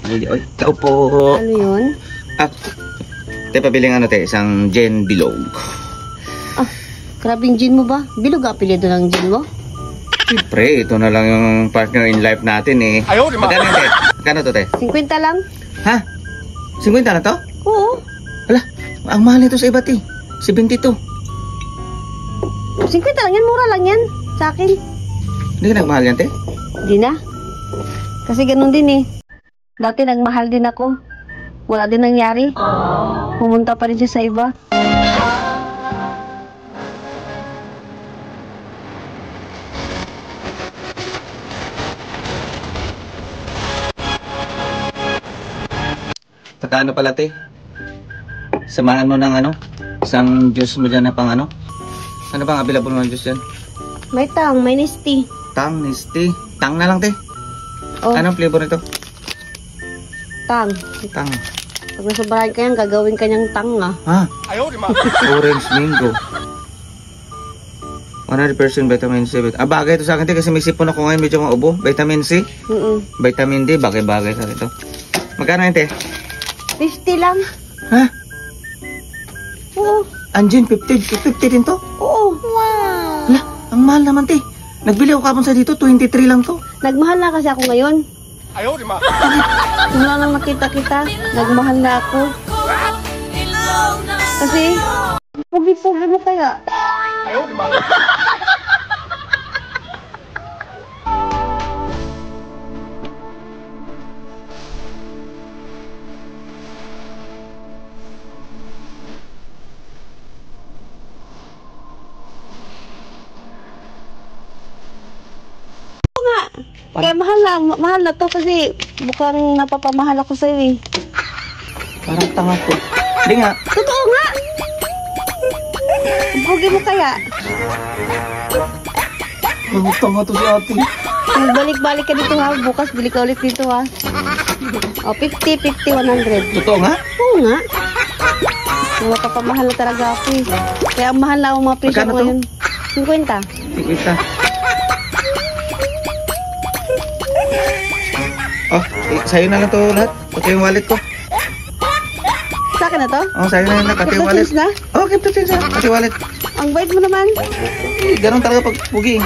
Ay, tao po. Ano yun? Te, pabiling ano te, isang Jen Bilog. Grabing gin mo ba? Bilog apelido ng gin mo? Siyempre, ito na lang yung partner in life natin eh. Magkano yun te? Magkano to te? 50 lang? Ha? 50 na to? Oo. Ala, ang mahal nito sa iba te. 72. 50 lang yan, mura lang yan. Sa akin. Hindi ka nagmahal yan te? Di na. Kasi ganun din eh. Dati nagmahal din ako. Wala din nangyari. Pumunta pa rin siya sa iba. Saka ano pala te? Samahan mo ng ano? Isang juice mo dyan na pang ano? Ano bang available mo ng juice dyan? May tang, may nesty. Tang, Nisty. Tang na lang te. Oh, Anong flavor nito? tang. Tang. Pag nasobrahan ka yan, gagawin ka niyang tang ah. Ha? Orange mango. 100% vitamin C. Bagay ito sa akin te kasi may sipon ako ngayon medyo maubo. Vitamin C, vitamin D, bagay-bagay sa ito. Magkano yun te? 50 lang. Ha? Oo. Anjin, 50 din to? Oo. Wow. Ala, ang mahal naman te. Nagbili ako kapon sa dito, 23 lang to. Nagmahal na kasi ako ngayon. Simula nang makita kita, nagmahal na ako. Kasi, pugi-pugi mo kaya. Kaya mahal na to kasi bukang napapamahal ako sa'yo eh. Parang tanga to. Hindi nga. Totoo nga! Pugi mo kaya. Ang tanga to si ate. Balik-balik ka dito ha. Bukas bili ka ulit dito ha. O, 50, 50, 100. Totoo nga? Oo nga. Napapamahal na talaga ako eh. Kaya ang mahal na ako mga presyo ko ngayon. 50. 50. Oh, sa'yo na lang to lahat. Pati yung wallet ko. Sa akin na to? Oh, sa'yo na lang. Pati yung wallet. Keep na? Oh, keep to change na. Pati wallet. Ang bait mo naman. Ganun talaga pag pugi.